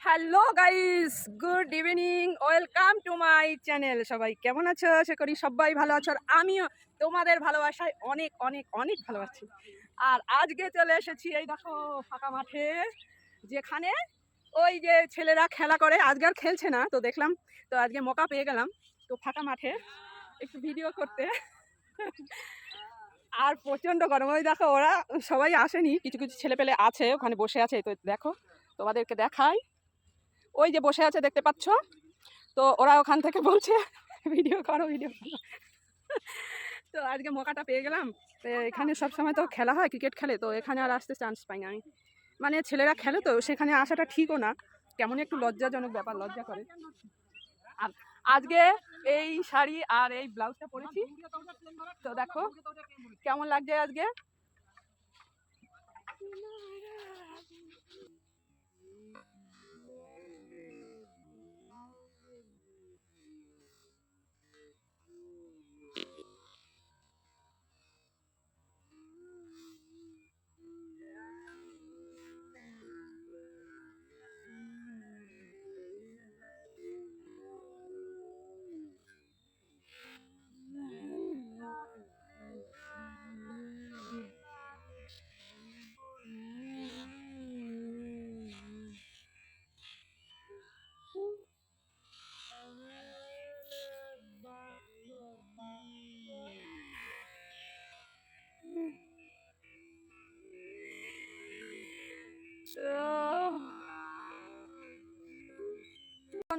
Hello guys, good evening, welcome to my channel. সবাই কেমন আছো? আশা করি সবাই ভালো আছো, আর আমিও তোমাদের ভালোবাসায় অনেক অনেক অনেক ভালো আছি। আর আজকে চলে এসেছি এই দেখো ফাঁকা মাঠে, যেখানে ওই যে ছেলেরা খেলা করে। আজকে আর খেলছে না, তো দেখলাম, তো আজকে মৌকা পেয়ে গেলাম তো ফাঁকা মাঠে একটু ভিডিও করতে। আর প্রচণ্ড গরম। ওই দেখো ওরা সবাই আসেনি, কিছু কিছু ছেলে পেলে আছে ওখানে বসে আছে। তো দেখো তোমাদেরকে দেখাই, ওই যে বসে আছে দেখতে পাচ্ছ। তো ওরা ওখান থেকে বলছে ভিডিও করো ভিডিও করো। তো আজকে মৌকাটা পেয়ে গেলাম। তো এখানে সবসময় তো খেলা হয়, ক্রিকেট খেলে, তো এখানে আর আসতে চান্স পাই না আমি। মানে ছেলেরা খেলে তো সেখানে আসাটা ঠিকও না, কেমন একটু লজ্জাজনক ব্যাপার, লজ্জা করে। আর আজকে এই শাড়ি আর এই ব্লাউজটা পরেছি, তো দেখো কেমন লাগছে আজকে।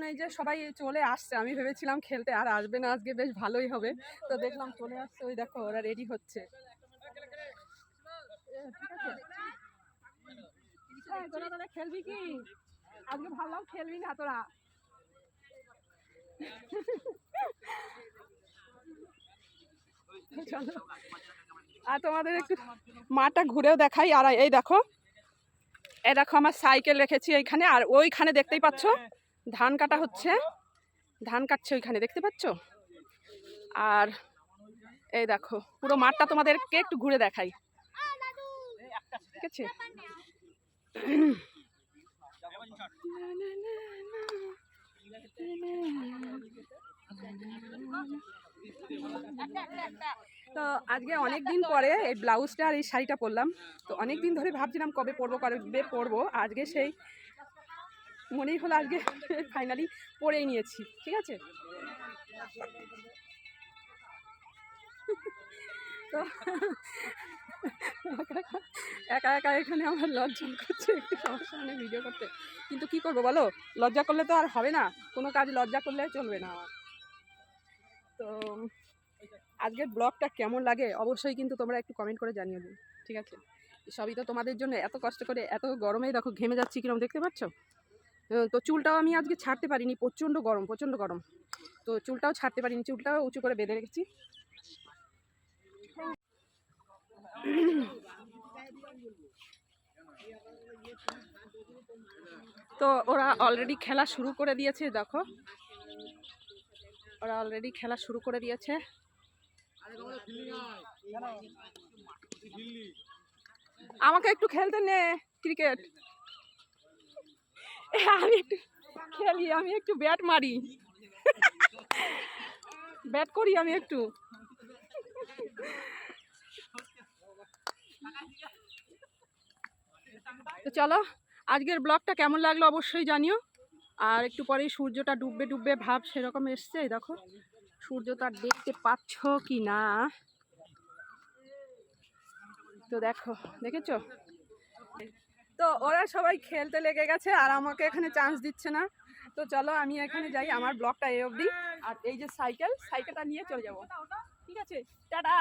এই যে সবাই চলে আসছে, আমি ভেবেছিলাম খেলতে আর আসবে না, আজকে বেশ ভালোই হবে। তো দেখলাম চলে আসছে, ওই দেখো ওরা রেডি হচ্ছে। তোরা তোরা খেলবি কি আজকে? ভাবলাম খেলবি না তোরা। চলো আর তোমাদের একটু মাঠটা ঘুরেও দেখাই। আর এই দেখো, এই দেখো আমার সাইকেল রেখেছি এইখানে, আর ওইখানে দেখতেই পাচ্ছ ধান কাটা হচ্ছে, ধান কাটছে ওইখানে দেখতে পাচ্ছ। আর এই দেখো পুরো মাঠটা তোমাদেরকে একটু ঘুরে দেখাই, ঠিক আছে? তো আজকে অনেক দিন পরে এই ব্লাউজটা আর এই শাড়িটা পরলাম। তো অনেক দিন ধরে ভাবছিলাম কবে পরবো কবে পরবো, আজকে সেই মনেই হলো আজকে ফাইনালি পরেই নিয়েছি, ঠিক আছে? তো একা একা এখানে আমার লজ্জা করছে একটু সবার সামনে ভিডিও করতে, কিন্তু কি করবো বলো, লজ্জা করলে তো আর হবে না, কোনো কাজ লজ্জা করলে চলবে না আমার। তো আজকের ব্লগটা কেমন লাগে অবশ্যই কিন্তু তোমরা একটু কমেন্ট করে জানিয়ে দিও, ঠিক আছে? সবই তো তোমাদের জন্য, এত কষ্ট করে, এত গরমে দেখো ঘেমে যাচ্ছি কিরকম দেখতে পাচ্ছ। তো চুলটাও আমি আজকে ছাড়তে পারিনি, প্রচণ্ড গরম প্রচণ্ড গরম। তো চুলটাও ছাড়তে পারিনি, চুলটাও উঁচু করে বেঁধে রেখেছি। তো ওরা অলরেডি খেলা শুরু করে দিয়েছে, দেখো ওরা অলরেডি খেলা শুরু করে দিয়েছে। আমাকে একটু খেলতে নে ক্রিকেট, আমি একটু খেলি, আমি একটু ব্যাট মারি, ব্যাট করি আমি একটু। তো চলো আজকের ব্লগটা কেমন লাগলো অবশ্যই জানিও। আর একটু পরেই সূর্যটা ডুববে ডুববে ভাব সেরকম এসছে, দেখো সূর্যটা দেখতে পাচ্ছ কি না। তো দেখো, দেখেছো? তো ওরা সবাই খেলতে লেগে গেছে আর আমাকে এখানে চান্স দিচ্ছে না। তো চলো আমি এখানে যাই, আমার ব্লগটা এই অবধি। আর এই যে সাইকেলটা নিয়ে চলে যাবো, ঠিক আছে? টাটা।